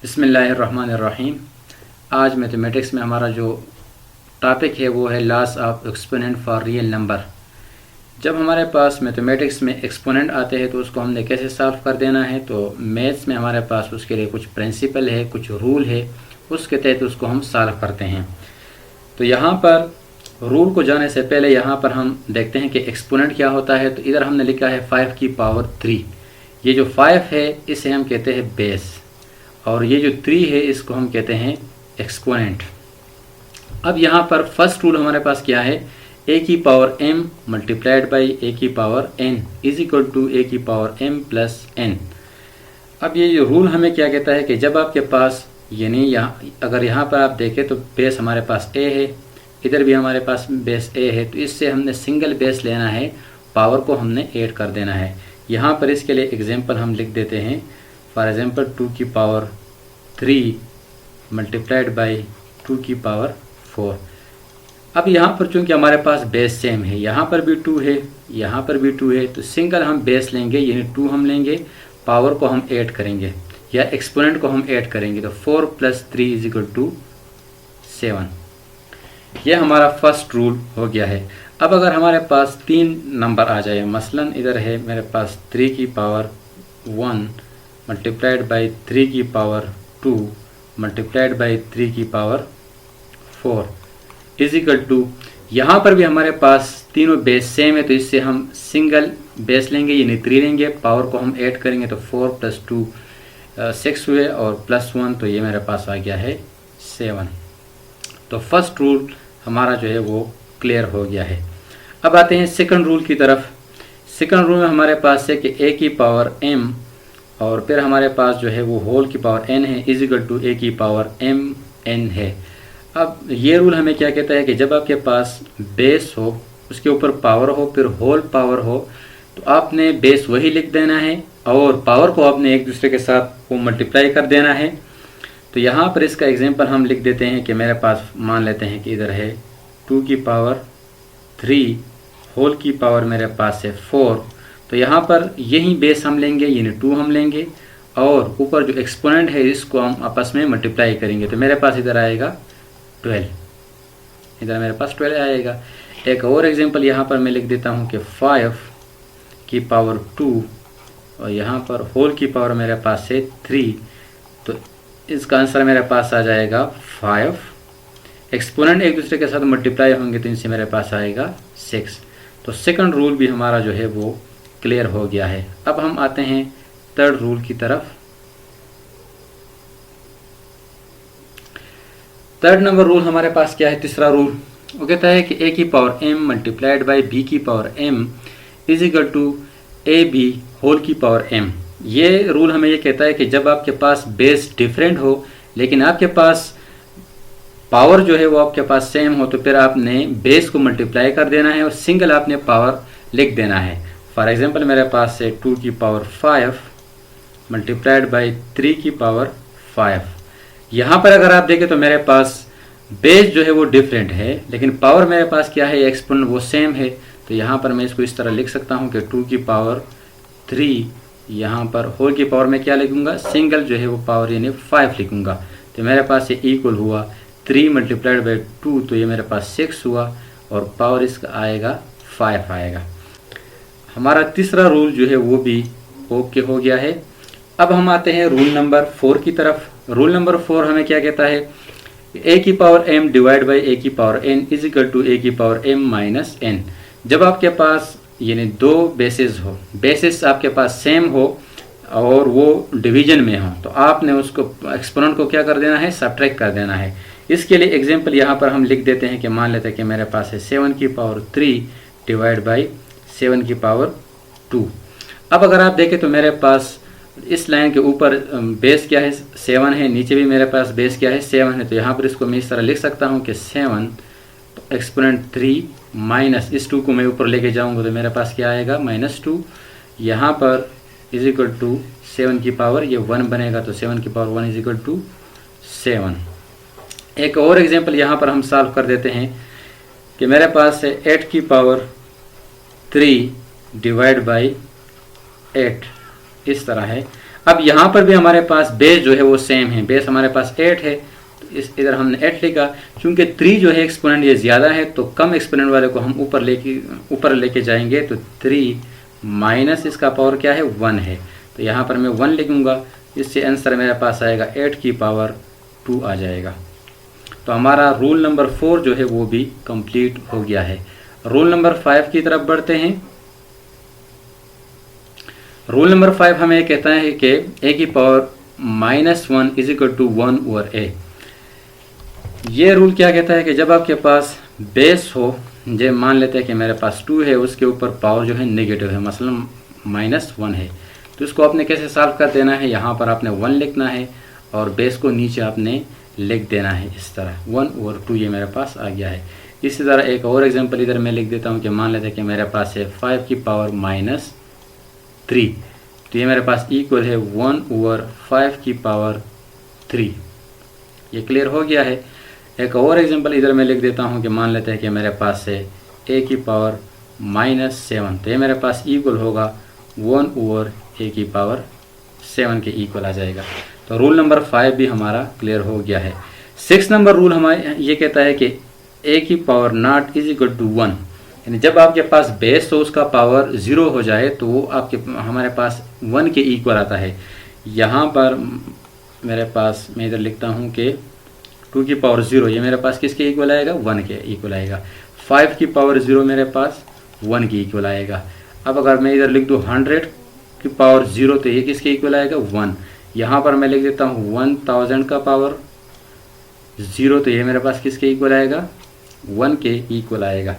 बिस्मिल्लाहिर्रहमानिर्रहीम। आज मैथमेटिक्स में हमारा जो टॉपिक है वो है loss of exponent for real number. जब हमारे पास मैथमेटिक्स में एक्सपोनेंट आते हैं तो उसको हमने कैसे सॉल्व कर देना है, तो मैथ्स में हमारे पास उसके लिए कुछ प्रिंसिपल है, कुछ रूल है, उसके तहत उसको हम सॉल्व करते हैं। तो यहाँ पर रूल को जाने से पहले यहाँ पर हम देखते हैं कि एक्सपोनेंट क्या होता है। तो इधर हमने लिखा है 5 की पावर 3। ये जो 5 है इसे हम कहते हैं बेस, और ये जो 3 है इसको हम कहते हैं एक्सपोनेंट। अब यहाँ पर फर्स्ट रूल हमारे पास क्या है, a की power m multiplied by a की power n is equal to a की पावर m प्लस n। अब ये जो रूल हमें क्या कहता है कि जब आपके पास यानी अगर यहाँ पर आप देखें तो बेस हमारे पास a है, इधर भी हमारे पास बेस a है, तो इससे हमने सिंगल बेस लेना है, पावर को हमने ऐड कर देना है। यहाँ पर इसके लिए एग्जांपल हम लिख देते हैं, फॉर एग्जांपल 2 की पावर 3 मल्टीप्लाइड बाई 2 की पावर 4। अब यहाँ पर चूंकि हमारे पास बेस सेम है, यहाँ पर भी 2 है, यहाँ पर भी 2 है, तो सिंगल हम बेस लेंगे यानी 2 हम लेंगे, पावर को हम ऐड करेंगे या एक्सपोनेंट को हम ऐड करेंगे, तो 4 प्लस 3 इज इक्वल टू 7। यह हमारा फर्स्ट रूल हो गया है। अब अगर हमारे पास 3 नंबर आ जाए, मसलन इधर है मेरे पास 3 की पावर 1 मल्टीप्लाइड बाई 3 की पावर 2 मल्टीप्लाइड बाई 3 की पावर 4 इज इक्वल टू, यहाँ पर भी हमारे पास तीनों बेस सेम है, तो इससे हम सिंगल बेस लेंगे यानी 3 लेंगे, पावर को हम ऐड करेंगे तो 4 प्लस 2 6 हुए और प्लस 1, तो ये मेरे पास आ गया है 7। तो फर्स्ट रूल हमारा जो है वो क्लियर हो गया है। अब आते हैं सेकंड रूल की तरफ। सेकंड रूल में हमारे पास है कि a की पावर m और फिर हमारे पास जो है वो होल की पावर n है इज इक्वल टू a की पावर m n है। अब ये रूल हमें क्या कहता है कि जब आपके पास बेस हो, उसके ऊपर पावर हो, फिर होल पावर हो, तो आपने बेस वही लिख देना है और पावर को आपने एक दूसरे के साथ वो मल्टीप्लाई कर देना है। तो यहाँ पर इसका एग्जांपल हम लिख देते हैं कि मेरे पास मान लेते हैं कि इधर है 2 की पावर 3 होल की पावर मेरे पास है 4, तो यहाँ पर यही बेस हम लेंगे यानी 2 हम लेंगे और ऊपर जो एक्सपोनेंट है इसको हम आपस में मल्टीप्लाई करेंगे, तो मेरे पास इधर आएगा 12, इधर मेरे पास 12 आएगा। एक और एग्जांपल यहाँ पर मैं लिख देता हूँ कि 5 की पावर 2 और यहाँ पर होल की पावर मेरे पास है 3, तो इसका आंसर मेरे पास आ जाएगा 5। एक्सपोनेंट एक दूसरे के साथ मल्टीप्लाई होंगे तो इनसे मेरे पास आएगा 6। तो सेकंड रूल भी हमारा जो है वो क्लियर हो गया है। अब हम आते हैं थर्ड रूल की तरफ। थर्ड नंबर रूल हमारे पास क्या है, तीसरा रूल वो कहता है कि a की power m multiplied by b की power m is equal to A B whole की पावर m। ये रूल हमें ये कहता है कि जब आपके पास बेस डिफरेंट हो लेकिन आपके पास पावर जो है वो आपके पास सेम हो, तो फिर आपने बेस को मल्टीप्लाई कर देना है और सिंगल आपने पावर लिख देना है। फॉर एग्जांपल मेरे पास है 2 की पावर 5 मल्टीप्लाइड बाई 3 की पावर 5। यहाँ पर अगर आप देखें तो मेरे पास बेस जो है वो डिफरेंट है लेकिन पावर मेरे पास क्या है, एक्सपोनेंट वो सेम है। तो यहाँ पर मैं इसको इस तरह लिख सकता हूँ कि 2 की पावर 3, यहाँ पर होल की पावर में क्या लिखूंगा, सिंगल जो है वो पावर यानी 5 लिखूंगा, तो मेरे पास ये इक्वल हुआ 3 मल्टीप्लाइड बाई 2, तो ये मेरे पास 6 हुआ और पावर इसका आएगा 5 आएगा। हमारा तीसरा रूल जो है वो भी ओके हो गया है। अब हम आते हैं रूल नंबर 4 की तरफ। रूल नंबर 4 हमें क्या कहता है, a की power m divide by a की power n is equal to a की पावर m माइनस n। जब आपके पास यानी 2 बेसिस हो, बेसिस आपके पास सेम हो और वो डिवीजन में हो, तो आपने उसको एक्सपोनेंट को क्या कर देना है, सब्ट्रैक्ट कर देना है। इसके लिए एग्जांपल यहाँ पर हम लिख देते हैं कि मान लेते हैं कि मेरे पास है 7 की पावर 3 डिवाइड बाई 7 की पावर 2। अब अगर आप देखें तो मेरे पास इस लाइन के ऊपर बेस क्या है, 7 है, नीचे भी मेरे पास बेस क्या है, 7 है, तो यहाँ पर इसको मैं इस तरह लिख सकता हूँ कि 7 एक्सपोनेंट 3 माइनस इस 2 को मैं ऊपर लेके जाऊँगा तो मेरे पास क्या आएगा, -2। यहाँ पर इज इक्वल टू 7 की पावर ये 1 बनेगा, तो 7 की पावर 1 इज इक्वल टू 7। एक और एग्जांपल यहाँ पर हम सॉल्व कर देते हैं कि मेरे पास है 8 की पावर 3 डिवाइड बाई 8, इस तरह है। अब यहाँ पर भी हमारे पास बेस जो है वो सेम है, बेस हमारे पास 8 है, तो इधर हमने 8 लिखा। क्योंकि 3 जो है एक्सपोनेंट ये ज़्यादा है, तो कम एक्सपोनेंट वाले को हम ऊपर लेके जाएंगे, तो 3 माइनस इसका पावर क्या है 1 है, तो यहाँ पर मैं 1 लिखूँगा। इससे आंसर मेरे पास आएगा 8 की पावर 2 आ जाएगा। तो हमारा रूल नंबर 4 जो है वो भी कंप्लीट हो गया है। रूल नंबर 5 की तरफ बढ़ते हैं। रूल नंबर 5 हमें कहता है कि a की power -1 is equal to 1 over a। ये रूल क्या कहता है कि जब आपके पास बेस हो, जब मान लेते हैं कि मेरे पास 2 है, उसके ऊपर पावर जो है नेगेटिव है, मसलन -1 है, तो इसको आपने कैसे सॉल्व कर देना है, यहाँ पर आपने 1 लिखना है और बेस को नीचे आपने लिख देना है इस तरह 1 ओवर 2, ये मेरे पास आ गया है। इसी तरह एक और एग्जांपल इधर मैं लिख देता हूँ कि मान लेते हैं कि मेरे पास है 5 की पावर -3, तो ये मेरे पास इक्वल है 1 ओवर 5 की पावर 3। ये क्लियर हो गया है। एक और एग्जांपल इधर मैं लिख देता हूँ कि मान लेते हैं कि मेरे पास है a की पावर -7, तो ये मेरे पास इक्वल होगा 1 ओवर a की पावर 7 के इक्वल आ जाएगा। तो रूल नंबर 5 भी हमारा क्लियर हो गया है। 6 नंबर रूल हमारे ये कहता है कि a की power nought is equal to 1, यानी जब आपके पास बेस तो उसका पावर 0 हो जाए तो वो हमारे पास 1 के इक्वल आता है। यहाँ पर मेरे पास मैं इधर लिखता हूँ कि 2 की पावर 0, ये मेरे पास किसके इक्वल आएगा 1 के इक्वल आएगा। 5 की पावर 0 मेरे पास 1 के इक्वल आएगा। अब अगर मैं इधर लिख दूँ 100 की पावर 0, तो ये किसके इक्वल आएगा 1। यहाँ पर मैं लिख देता हूँ 1000 का पावर 0, तो ये मेरे पास किसके इक्वल आएगा 1 के इक्वल आएगा।